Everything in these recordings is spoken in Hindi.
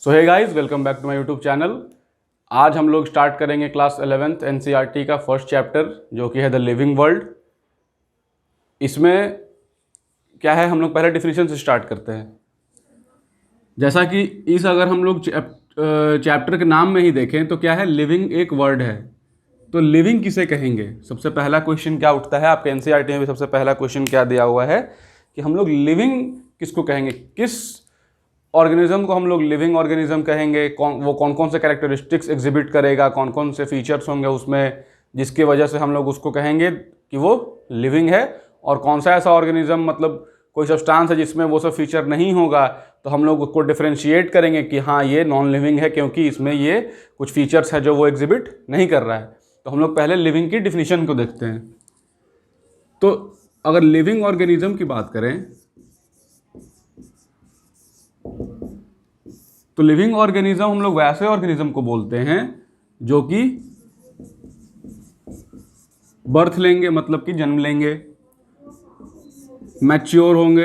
So hey guys, welcome back to my YouTube channel. आज हम लोग स्टार्ट करेंगे क्लास 11th एनसीईआरटी का फर्स्ट चैप्टर जो कि है द लिविंग वर्ल्ड। इसमें क्या है, हम लोग पहले डिफिनीशन से स्टार्ट करते हैं। जैसा कि अगर हम लोग चैप्टर के नाम में ही देखें तो क्या है, लिविंग एक वर्ड है। तो लिविंग किसे कहेंगे? सबसे पहला क्वेश्चन क्या उठता है आपके एनसीईआरटी में भी? सबसे पहला क्वेश्चन क्या दिया हुआ है कि हम लोग लिविंग किसको कहेंगे, किस ऑर्गेनिज्म को हम लोग लिविंग ऑर्गेनिज्म कहेंगे, वो कौन कौन से कैरेक्टरिस्टिक्स एग्जिबिट करेगा, कौन कौन से फीचर्स होंगे उसमें जिसकी वजह से हम लोग उसको कहेंगे कि वो लिविंग है, और कौन सा ऐसा ऑर्गेनिज्म मतलब कोई सब्सटेंस है जिसमें वो सब फीचर नहीं होगा, तो हम लोग उसको डिफरेंशिएट करेंगे कि हाँ ये नॉन लिविंग है क्योंकि इसमें ये कुछ फीचर्स है जो वो एग्जिबिट नहीं कर रहा है। तो हम लोग पहले लिविंग की डिफिनीशन को देखते हैं। तो अगर लिविंग ऑर्गेनिज्म की बात करें तो लिविंग ऑर्गेनिज्म हम लोग वैसे ऑर्गेनिज्म को बोलते हैं जो कि बर्थ लेंगे, मतलब कि जन्म लेंगे, मैच्योर होंगे,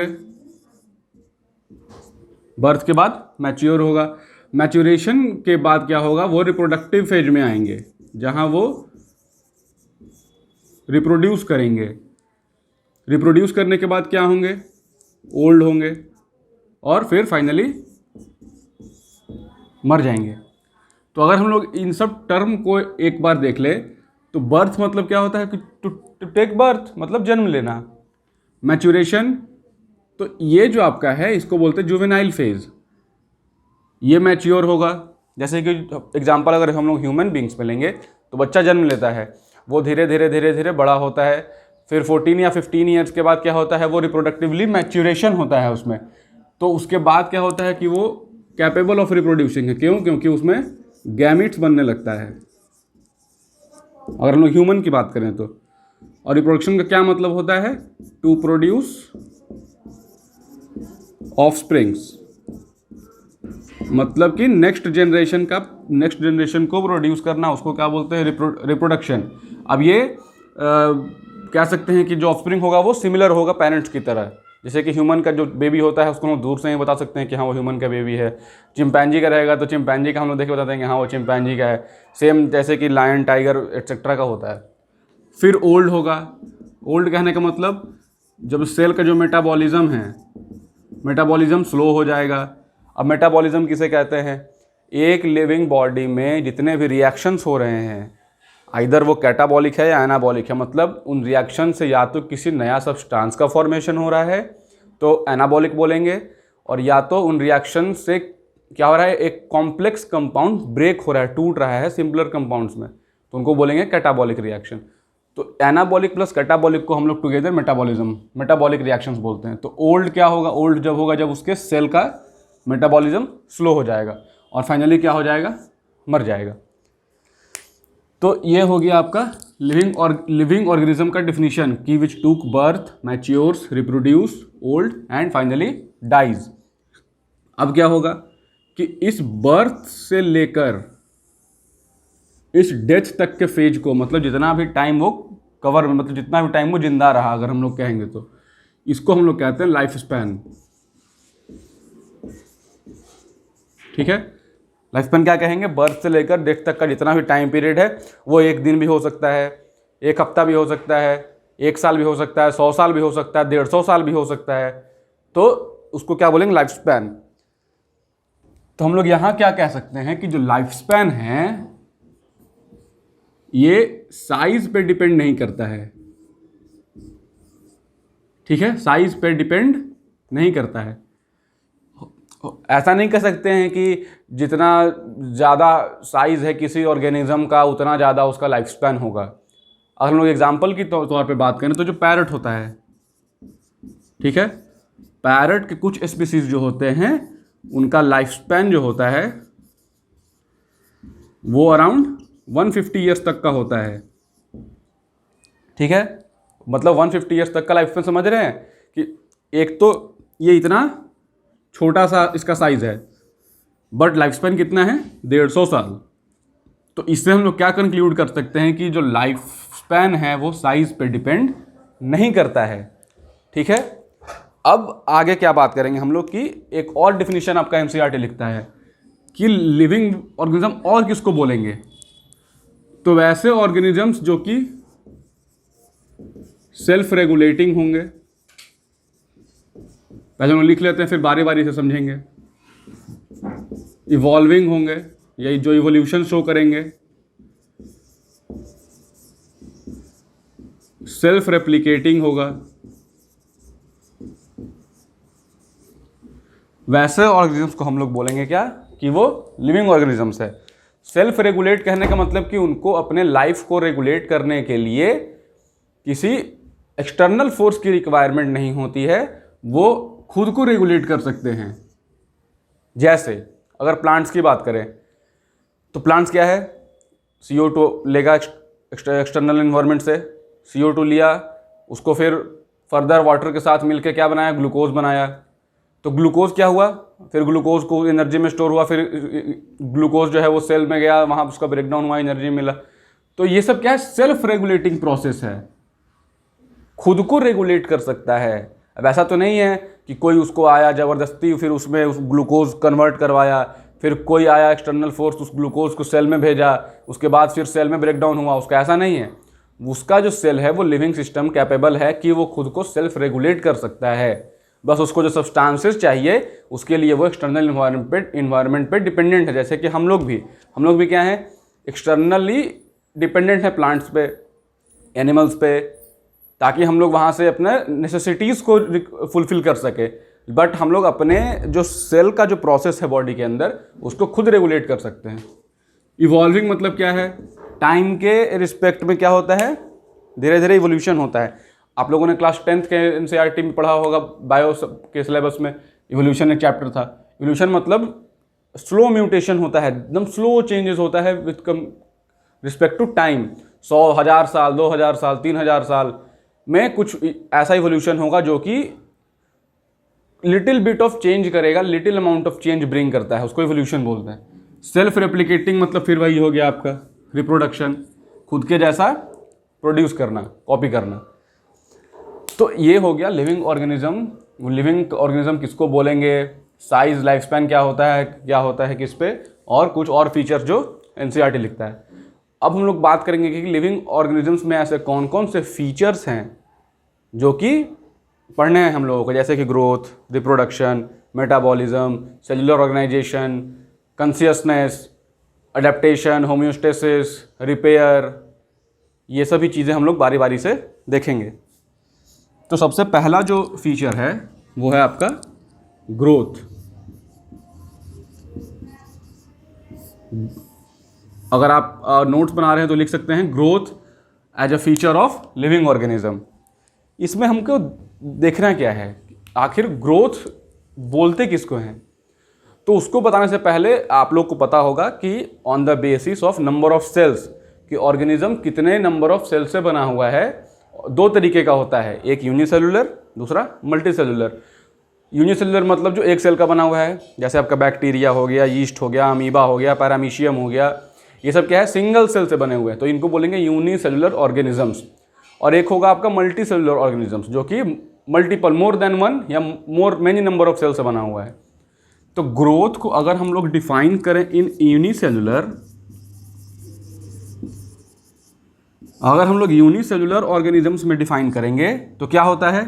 बर्थ के बाद मैच्योर होगा, मैच्योरेशन के बाद क्या होगा, वो रिप्रोडक्टिव फेज में आएंगे जहां वो रिप्रोड्यूस करेंगे। रिप्रोड्यूस करने के बाद क्या होंगे, ओल्ड होंगे, और फिर फाइनली मर जाएंगे। तो अगर हम लोग इन सब टर्म को एक बार देख ले तो बर्थ मतलब क्या होता है कि टू टेक बर्थ, मतलब जन्म लेना। मैच्योरेशन, तो ये जो आपका है इसको बोलते हैं जुवेनाइल फेज, ये मैच्योर होगा। जैसे कि एग्जांपल अगर हम लोग ह्यूमन बींग्स में लेंगे तो बच्चा जन्म लेता है, वो धीरे धीरे बड़ा होता है, फिर 14 या 15 ईयर्स के बाद क्या होता है, वो रिप्रोडक्टिवली मैच्योरेशन होता है उसमें। तो उसके बाद क्या होता है कि वो कैपेबल ऑफ रिप्रोड्यूसिंग है। क्यों? क्योंकि उसमें गैमिट्स बनने लगता है, अगर हम लोग ह्यूमन की बात करें तो। और रिप्रोडक्शन का क्या मतलब होता है, टू प्रोड्यूस ऑफस्प्रिंग्स, मतलब कि नेक्स्ट जनरेशन को प्रोड्यूस करना, उसको क्या बोलते हैं, रिप्रोडक्शन। अब ये कह सकते हैं कि जो ऑफस्प्रिंग होगा वो सिमिलर होगा पेरेंट्स की तरह। जैसे कि ह्यूमन का जो बेबी होता है उसको हम दूर से ही बता सकते हैं कि हाँ वो ह्यूमन का बेबी है। चिंपैंजी का रहेगा तो चिंपैंजी का हम लोग देख के बताते हैं कि हाँ वो चिंपैंजी का है। सेम जैसे कि लायन, टाइगर एट्सेट्रा का होता है। फिर ओल्ड होगा। ओल्ड कहने का मतलब जब सेल का जो मेटाबॉलिज्म है, मेटाबॉलिज्म स्लो हो जाएगा। अब मेटाबॉलिज्म किसे कहते हैं, एक लिविंग बॉडी में जितने भी रिएक्शंस हो रहे हैं, आइदर वो कैटाबॉलिक है या एनाबॉलिक है, मतलब उन रिएक्शन से या तो किसी नया सब्सटेंस का फॉर्मेशन हो रहा है तो एनाबॉलिक बोलेंगे, और या तो उन रिएक्शन से क्या हो रहा है, एक कॉम्प्लेक्स कंपाउंड ब्रेक हो रहा है, टूट रहा है सिंपलर कंपाउंड्स में, तो उनको बोलेंगे कैटाबॉलिक रिएक्शन। तो एनाबॉलिक प्लस कैटाबॉलिक को हम लोग टुगेदर मेटाबॉलिक रिएक्शंस बोलते हैं। तो ओल्ड क्या होगा, ओल्ड जब होगा जब उसके सेल का मेटाबॉलिज्म स्लो हो जाएगा और फाइनली क्या हो जाएगा, मर जाएगा। तो ये हो गया आपका लिविंग ऑर्गेनिज्म का डिफिनीशन कि which took birth, matures, reproduce, old and finally dies. अब क्या होगा कि इस बर्थ से लेकर इस डेथ तक के फेज को, मतलब जितना भी टाइम वो कवर, मतलब जितना भी टाइम वो जिंदा रहा, अगर हम लोग कहेंगे तो इसको हम लोग कहते हैं लाइफ स्पैन। ठीक है, लाइफ स्पैन क्या कहेंगे, बर्थ से लेकर डेथ तक का जितना भी टाइम पीरियड है, वो एक दिन भी हो सकता है, एक हफ्ता भी हो सकता है, एक साल भी हो सकता है, 100 साल भी हो सकता है, 150 साल भी हो सकता है। तो उसको क्या बोलेंगे, लाइफ स्पैन। तो हम लोग यहां क्या कह सकते हैं कि जो लाइफ स्पैन है ये साइज पे डिपेंड नहीं करता है। ठीक है, साइज पे डिपेंड नहीं करता है। ऐसा नहीं कह सकते हैं कि जितना ज़्यादा साइज है किसी ऑर्गेनिज्म का उतना ज़्यादा उसका लाइफ स्पैन होगा। अगर हम लोग एग्जाम्पल की तौर पे बात करें तो जो पैरट होता है, ठीक है, पैरट के कुछ स्पीसीज जो होते हैं उनका लाइफ स्पैन जो होता है वो अराउंड 150 ईयर्स तक का होता है। ठीक है, मतलब 150 ईयर्स तक का लाइफ स्पैन, समझ रहे हैं कि एक तो ये इतना छोटा सा इसका साइज है, बट लाइफ स्पैन कितना है, 150 साल। तो इससे हम लोग क्या कंक्लूड कर सकते हैं कि जो लाइफ स्पैन है वो साइज पे डिपेंड नहीं करता है। ठीक है, अब आगे क्या बात करेंगे हम लोग कि एक और डिफिनीशन आपका एनसीईआरटी लिखता है कि लिविंग ऑर्गेनिज्म और किसको बोलेंगे, तो वैसे ऑर्गेनिजम्स जो कि सेल्फ रेगुलेटिंग होंगे, पहले हम लिख लेते हैं फिर बारी बारी से समझेंगे। इवॉल्विंग होंगे, यही जो इवोल्यूशन शो करेंगे। सेल्फ रेप्लिकेटिंग होगा। वैसे ऑर्गेनिजम्स को हम लोग बोलेंगे क्या, कि वो लिविंग ऑर्गेनिजम्स है। सेल्फ रेगुलेट कहने का मतलब कि उनको अपने लाइफ को रेगुलेट करने के लिए किसी एक्सटर्नल फोर्स की रिक्वायरमेंट नहीं होती है, वो खुद को रेगुलेट कर सकते हैं। जैसे अगर प्लांट्स की बात करें तो प्लांट्स क्या है, CO2 लेगा एक्सटर्नल इन्वायरमेंट से, CO2 लिया, उसको फिर फर्दर वाटर के साथ मिलकर क्या बनाया, ग्लूकोज बनाया। तो ग्लूकोज क्या हुआ, फिर ग्लूकोज को एनर्जी में स्टोर हुआ, फिर ग्लूकोज जो है वो सेल में गया, वहाँ उसका ब्रेकडाउन हुआ, एनर्जी मिला। तो ये सब क्या है, सेल्फ रेगुलेटिंग प्रोसेस है, खुद को रेगुलेट कर सकता है। अब ऐसा तो नहीं है कि कोई उसको आया ज़बरदस्ती फिर उसमें उस ग्लूकोज कन्वर्ट करवाया, फिर कोई आया एक्सटर्नल फोर्स उस ग्लूकोज को सेल में भेजा, उसके बाद फिर सेल में ब्रेकडाउन हुआ, उसका ऐसा नहीं है। उसका जो सेल है वो लिविंग सिस्टम कैपेबल है कि वो खुद को सेल्फ रेगुलेट कर सकता है। बस उसको जो सब्सटेंसेस चाहिए उसके लिए वो एक्सटर्नल इन्वायरमेंट पे डिपेंडेंट है। जैसे कि हम लोग भी क्या हैं, एक्सटर्नली डिपेंडेंट है प्लांट्स पे, एनिमल्स पे, ताकि हम लोग वहाँ से अपने नेसेसिटीज़ को फुलफिल कर सके। बट हम लोग अपने जो सेल का जो प्रोसेस है बॉडी के अंदर उसको खुद रेगुलेट कर सकते हैं। इवॉल्विंग मतलब क्या है, टाइम के रिस्पेक्ट में क्या होता है, धीरे धीरे इवोल्यूशन होता है। आप लोगों ने क्लास 10th के NCERT में पढ़ा होगा, बायो के सिलेबस में इवोल्यूशन एक चैप्टर था। इवोल्यूशन मतलब स्लो म्यूटेशन होता है, एकदम स्लो चेंजेस होता है विथ रिस्पेक्ट टू टाइम। 100, 1000 साल, 2000 साल, 3000 साल में कुछ ऐसा इवोल्यूशन होगा जो कि लिटिल बिट ऑफ चेंज करेगा, little amount of change bring करता है, उसको इवोल्यूशन बोलते हैं। सेल्फ रेप्लिकेटिंग मतलब फिर वही हो गया आपका रिप्रोडक्शन, खुद के जैसा प्रोड्यूस करना, कॉपी करना। तो ये हो गया लिविंग ऑर्गेनिज्म। लिविंग ऑर्गेनिज्म किसको बोलेंगे, साइज, लाइफ स्पैन क्या होता है किस पे, और कुछ और फीचर्स जो NCERT लिखता है। अब हम लोग बात करेंगे कि लिविंग ऑर्गेनिजम्स में ऐसे कौन कौन से फीचर्स हैं जो कि पढ़ने हैं हम लोगों को, जैसे कि growth, reproduction, metabolism, cellular organisation, consciousness, adaptation, homeostasis, repair. ये सभी चीज़ें हम लोग बारी बारी से देखेंगे। तो सबसे पहला जो फीचर है वो है आपका ग्रोथ। अगर आप नोट्स बना रहे हैं तो लिख सकते हैं growth as a feature of living organism. इसमें हमको देखना क्या है, आखिर ग्रोथ बोलते किसको हैं। तो उसको बताने से पहले आप लोग को पता होगा कि on the basis of number of cells, कि ऑर्गेनिज्म कितने नंबर ऑफ सेल्स से बना हुआ है। दो तरीके का होता है, एक यूनिसेलुलर, दूसरा मल्टीसेलुलर। यूनिसेलुलर मतलब जो एक सेल का बना हुआ है, जैसे आपका बैक्टीरिया हो गया, यीस्ट हो गया, अमीबा हो गया, पैरामीशियम हो गया, ये सब क्या है, सिंगल सेल से बने हुए हैं, तो इनको बोलेंगे यूनिसेलुलर ऑर्गेनिजम्स। और एक होगा आपका मल्टी सेलुलर ऑर्गेनिजम्स, जो कि मल्टीपल, मोर देन वन या मेनी नंबर ऑफ सेल से बना हुआ है। तो ग्रोथ को अगर हम लोग डिफाइन करें इन यूनिसेलुलर, अगर हम लोग यूनिसेलुलर ऑर्गेनिजम्स में डिफाइन करेंगे तो क्या होता है,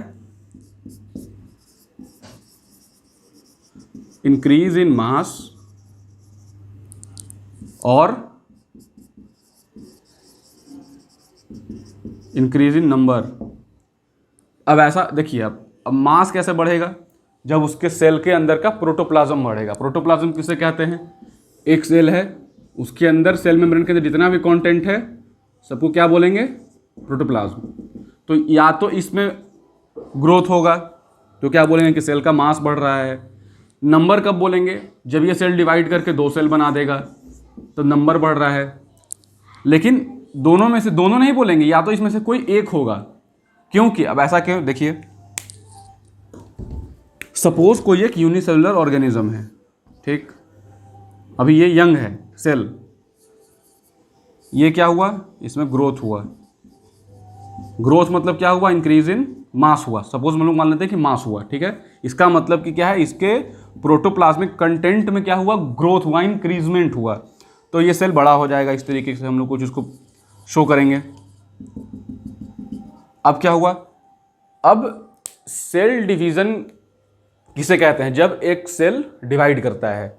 इंक्रीज इन मास और इंक्रीज इन नंबर। अब ऐसा देखिए, अब मास कैसे बढ़ेगा, जब उसके सेल के अंदर का प्रोटोप्लाज्म बढ़ेगा। प्रोटोप्लाज्म किसे कहते हैं, एक सेल है, उसके अंदर सेल मेम्ब्रेन के अंदर जितना भी कंटेंट है सबको क्या बोलेंगे, प्रोटोप्लाज्म। तो या तो इसमें ग्रोथ होगा तो क्या बोलेंगे कि सेल का मास बढ़ रहा है। नंबर कब बोलेंगे, जब ये सेल डिवाइड करके 2 सेल बना देगा तो नंबर बढ़ रहा है। लेकिन दोनों में से दोनों नहीं बोलेंगे, या तो इसमें से कोई एक होगा। क्योंकि अब ऐसा क्यों, देखिए सपोज कोई एक यूनिसेलुलर ऑर्गेनिज्म है, ठीक, अभी ये यंग है सेल, ये क्या हुआ, इसमें ग्रोथ हुआ। ग्रोथ मतलब क्या हुआ, इंक्रीज इन मास हुआ, सपोज हम लोग मान लेते हैं कि मास हुआ, ठीक है। इसका मतलब कि क्या है, इसके प्रोटोप्लाज्मिक कंटेंट में क्या हुआ, ग्रोथ हुआ, इंक्रीजमेंट हुआ, तो ये सेल बड़ा हो जाएगा। इस तरीके से हम लोग कुछ इसको शो करेंगे। अब क्या हुआ, अब सेल डिवीजन किसे कहते हैं, जब एक सेल डिवाइड करता है।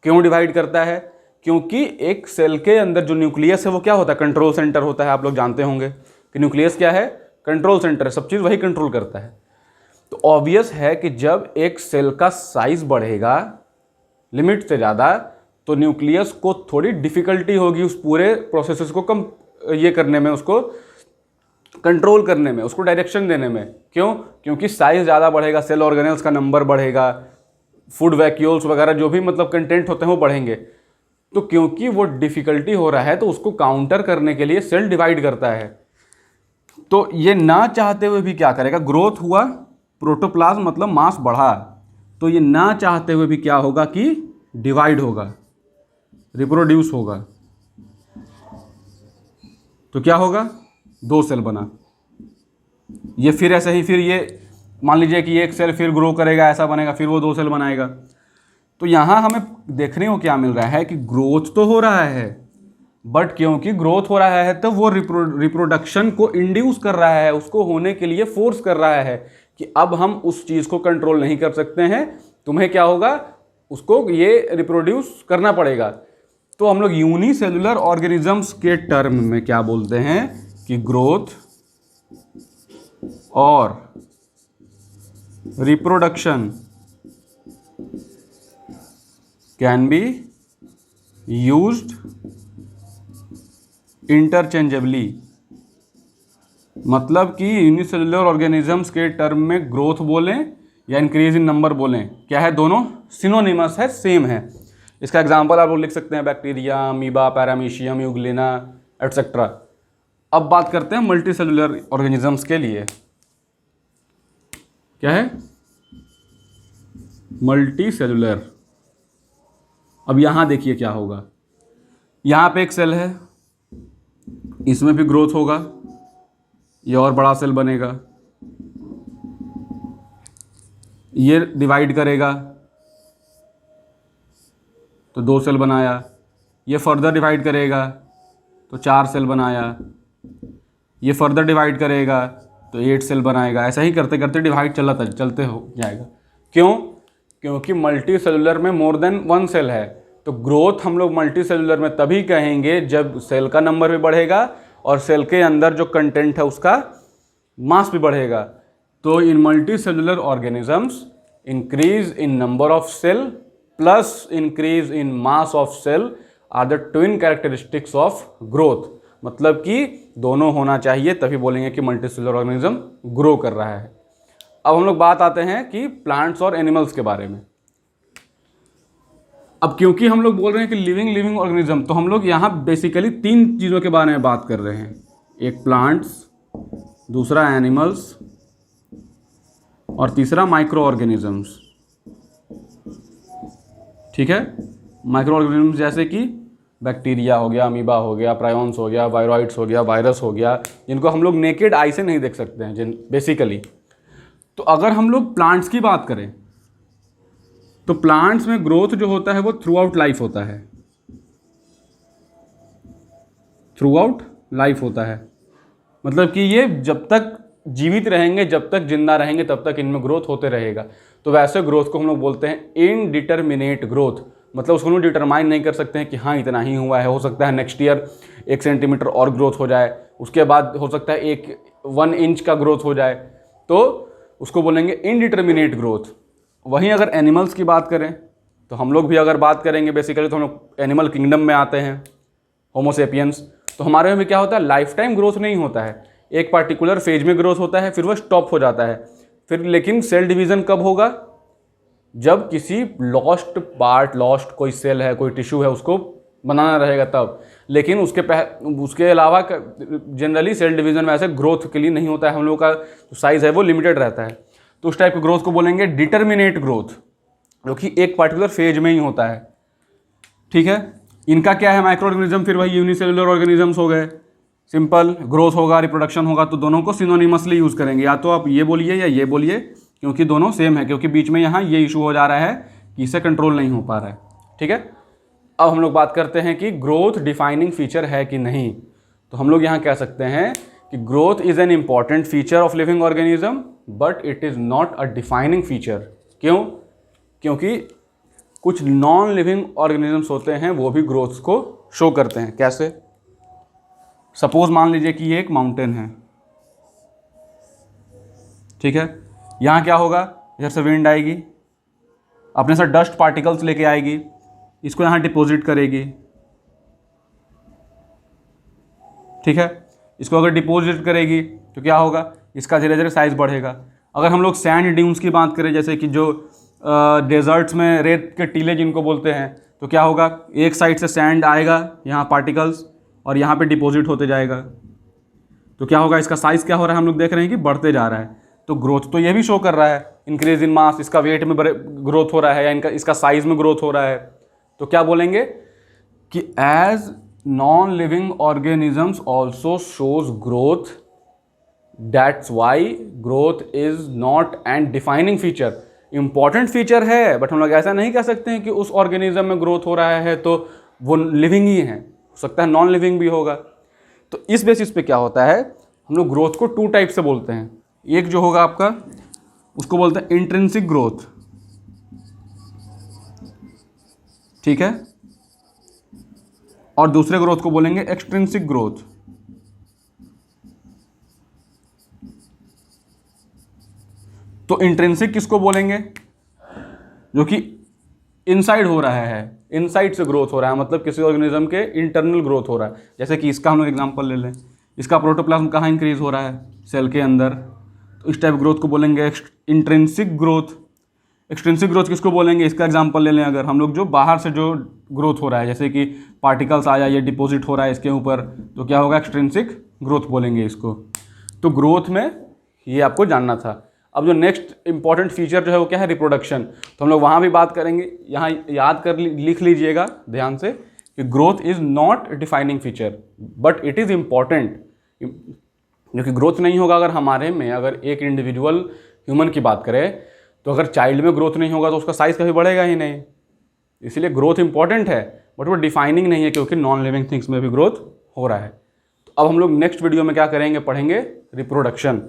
क्यों डिवाइड करता है, क्योंकि एक सेल के अंदर जो न्यूक्लियस है वो क्या होता है, कंट्रोल सेंटर होता है। आप लोग जानते होंगे कि न्यूक्लियस क्या है, कंट्रोल सेंटर है, सब चीज़ वही कंट्रोल करता है। तो ऑब्वियस है कि जब एक सेल का साइज बढ़ेगा लिमिट से ज़्यादा, तो न्यूक्लियस को थोड़ी डिफिकल्टी होगी उस पूरे प्रोसेस को कम ये करने में, उसको कंट्रोल करने में, उसको डायरेक्शन देने में। क्यों, क्योंकि साइज ज़्यादा बढ़ेगा, सेल ऑर्गेनेल्स का नंबर बढ़ेगा, फूड वैक्यूल्स वगैरह जो भी मतलब कंटेंट होते हैं वो बढ़ेंगे। तो क्योंकि वो डिफिकल्टी हो रहा है, तो उसको काउंटर करने के लिए सेल डिवाइड करता है। तो ये ना चाहते हुए भी क्या करेगा, ग्रोथ हुआ, प्रोटोप्लाज्म मतलब मास बढ़ा, तो ये ना चाहते हुए भी क्या होगा कि डिवाइड होगा, रिप्रोड्यूस होगा। तो क्या होगा, 2 सेल बना। ये फिर ऐसे ही, फिर ये मान लीजिए कि एक सेल फिर ग्रो करेगा, ऐसा बनेगा, फिर वो 2 सेल बनाएगा। तो यहाँ हमें देखने को क्या मिल रहा है कि ग्रोथ तो हो रहा है, बट क्योंकि ग्रोथ हो रहा है तो वो रिप्रोडक्शन को इंड्यूस कर रहा है, उसको होने के लिए फोर्स कर रहा है कि अब हम उस चीज़ को कंट्रोल नहीं कर सकते हैं, तुम्हें क्या होगा, उसको ये रिप्रोड्यूस करना पड़ेगा। तो हम लोग यूनिसेलुलर ऑर्गेनिजम्स के टर्म में क्या बोलते हैं कि ग्रोथ और reproduction can be used interchangeably. मतलब कि यूनिसेलुलर ऑर्गेनिजम्स के टर्म में ग्रोथ बोलें या इंक्रीज इन नंबर बोलें, क्या है, दोनों सिनोनिमस है, सेम है। इसका एग्जांपल आप लोग लिख सकते हैं bacteria, amoeba, paramecium, Euglena etcetera. अब बात करते हैं मल्टी सेलुलर ऑर्गेनिजम्स के लिए। क्या है, मल्टी सेलुलर। अब यहां देखिए क्या होगा, यहां पे एक सेल है, इसमें भी ग्रोथ होगा, ये और बड़ा सेल बनेगा, ये डिवाइड करेगा तो 2 सेल बनाया, ये फर्दर डिवाइड करेगा तो 4 सेल बनाया, ये फर्दर डिवाइड करेगा तो 8 सेल बनाएगा। ऐसा ही करते करते डिवाइड चलते हो जाएगा। क्यों, क्योंकि मल्टी सेलुलर में मोर देन 1 सेल है। तो ग्रोथ हम लोग मल्टी सेलुलर में तभी कहेंगे जब सेल का नंबर भी बढ़ेगा और सेल के अंदर जो कंटेंट है उसका मास भी बढ़ेगा। तो in multi cellular organisms increase in number of cell plus increase in mass of cell are the twin characteristics of growth. मतलब कि दोनों होना चाहिए, तभी बोलेंगे कि मल्टी सेलुलर ऑर्गेनिज्म ग्रो कर रहा है। अब हम लोग बात आते हैं कि प्लांट्स और एनिमल्स के बारे में। अब क्योंकि हम लोग बोल रहे हैं कि लिविंग ऑर्गेनिज्म, तो हम लोग यहाँ बेसिकली 3 चीज़ों के बारे में बात कर रहे हैं, एक प्लांट्स, दूसरा एनिमल्स और तीसरा माइक्रो ऑर्गेनिजम्स। ठीक है, माइक्रो ऑर्गेनिजम्स जैसे कि बैक्टीरिया हो गया, अमीबा हो गया, प्रायोन्स हो गया, वायरॉइड्स हो गया, वायरस हो गया, जिनको हम लोग नेकेड आई से नहीं देख सकते हैं बेसिकली। तो अगर हम लोग प्लांट्स की बात करें तो प्लांट्स में ग्रोथ जो होता है वो थ्रू आउट लाइफ होता है, थ्रू आउट लाइफ होता है। मतलब कि ये जब तक जीवित रहेंगे, जब तक जिंदा रहेंगे, तब तक इनमें ग्रोथ होते रहेगा। तो वैसे ग्रोथ को हम लोग बोलते हैं इनडिटर्मिनेट ग्रोथ। मतलब उसको हम डिटरमाइन नहीं कर सकते हैं कि हाँ इतना ही हुआ है, हो सकता है नेक्स्ट ईयर 1 सेंटीमीटर और ग्रोथ हो जाए, उसके बाद हो सकता है 1 इंच का ग्रोथ हो जाए, तो उसको बोलेंगे इनडिटर्मिनेट ग्रोथ। वहीं अगर एनिमल्स की बात करें तो हम लोग भी अगर बात करेंगे बेसिकली तो हम लोग एनिमल किंगडम में आते हैं, होमो सेपियंस। तो हमारे में क्या होता है, लाइफ टाइम ग्रोथ नहीं होता है, एक पार्टिकुलर फेज में ग्रोथ होता है, फिर वो स्टॉप हो जाता है। फिर लेकिन सेल डिवीज़न कब होगा, जब किसी लॉस्ट पार्ट, लॉस्ट कोई सेल है, कोई टिश्यू है, उसको बनाना रहेगा तब। लेकिन उसके अलावा जनरली सेल डिवीज़न वैसे ग्रोथ के लिए नहीं होता है, हम लोग का जो साइज़ है वो लिमिटेड रहता है। तो उस टाइप की ग्रोथ को बोलेंगे डिटर्मिनेट ग्रोथ, जो कि एक पार्टिकुलर फेज में ही होता है। ठीक है, इनका क्या है, माइक्रो ऑर्गेनिज्म, फिर वही यूनिसेलुलर ऑर्गेनिजम्स हो गए। सिंपल, ग्रोथ होगा रिप्रोडक्शन होगा, तो दोनों को सिनोनिमसली यूज़ करेंगे, या तो आप ये बोलिए या ये बोलिए, क्योंकि दोनों सेम है, क्योंकि बीच में यहाँ ये इशू हो जा रहा है कि इसे कंट्रोल नहीं हो पा रहा है। ठीक है, अब हम लोग बात करते हैं कि ग्रोथ डिफाइनिंग फीचर है कि नहीं। तो हम लोग यहाँ कह सकते हैं कि growth is an important feature of living organism but it is not a defining feature. क्यों? क्योंकि कुछ नॉन लिविंग ऑर्गेनिजम्स होते हैं वो भी ग्रोथ को शो करते हैं। कैसे? सपोज मान लीजिए कि ये एक माउंटेन है, ठीक है, यहाँ क्या होगा, इधर से विंड आएगी, अपने साथ डस्ट पार्टिकल्स लेके आएगी, इसको यहाँ डिपॉजिट करेगी, ठीक है, इसको अगर डिपॉजिट करेगी तो क्या होगा, इसका धीरे धीरे साइज बढ़ेगा। अगर हम लोग सैंड ड्यून्स की बात करें, जैसे कि जो डेजर्ट्स में रेत के टीले जिनको बोलते हैं, तो क्या होगा, एक साइड से सैंड आएगा यहाँ पार्टिकल्स और यहाँ पे डिपॉजिट होते जाएगा, तो क्या होगा, इसका साइज़ क्या हो रहा है, हम लोग देख रहे हैं कि बढ़ते जा रहा है। तो ग्रोथ तो ये भी शो कर रहा है, इंक्रीज इन मास, इसका वेट में ग्रोथ हो रहा है, या इसका साइज में ग्रोथ हो रहा है। तो क्या बोलेंगे कि as non living organisms also shows growth, that's why growth is not an defining feature. Important feature है, बट हम लोग ऐसा नहीं कह सकते हैं कि उस ऑर्गेनिज्म में ग्रोथ हो रहा है तो वो लिविंग ही है, हो सकता है नॉन लिविंग भी होगा। तो इस बेसिस पे क्या होता है, हम लोग ग्रोथ को टू टाइप से बोलते हैं। एक जो होगा आपका, उसको बोलते हैं इंट्रिंसिक ग्रोथ, ठीक है, और दूसरे ग्रोथ को बोलेंगे एक्सट्रिंसिक ग्रोथ। तो इंट्रिंसिक किसको बोलेंगे, जो कि इनसाइड हो रहा है, इनसाइड से ग्रोथ हो रहा है, मतलब किसी ऑर्गेनिज्म के इंटरनल ग्रोथ हो रहा है। जैसे कि इसका हम लोग एग्जांपल ले लें, इसका प्रोटोप्लाज्म कहाँ इंक्रीज हो रहा है, सेल के अंदर, तो इस टाइप ग्रोथ को बोलेंगे इंट्रिंसिक ग्रोथ। एक्सट्रिंसिक ग्रोथ किसको बोलेंगे, इसका एग्जांपल ले लें, अगर हम लोग जो बाहर से जो ग्रोथ हो रहा है, जैसे कि पार्टिकल्स आया, ये डिपॉजिट हो रहा है इसके ऊपर, तो क्या होगा, एक्सट्रिंसिक ग्रोथ बोलेंगे इसको। तो ग्रोथ में ये आपको जानना था। अब जो नेक्स्ट इंपॉर्टेंट फीचर जो है वो क्या है, रिप्रोडक्शन। तो हम लोग वहाँ भी बात करेंगे, यहाँ याद कर लिख लीजिएगा ध्यान से कि growth is not defining feature but it is important. क्योंकि ग्रोथ नहीं होगा अगर हमारे में, अगर एक इंडिविजुअल ह्यूमन की बात करें, तो अगर चाइल्ड में ग्रोथ नहीं होगा तो उसका साइज़ कभी बढ़ेगा ही नहीं। इसलिए ग्रोथ इंपॉर्टेंट है बट वो डिफाइनिंग नहीं है, क्योंकि नॉन लिविंग थिंग्स में भी ग्रोथ हो रहा है। तो अब हम लोग नेक्स्ट वीडियो में क्या करेंगे, पढ़ेंगे रिप्रोडक्शन।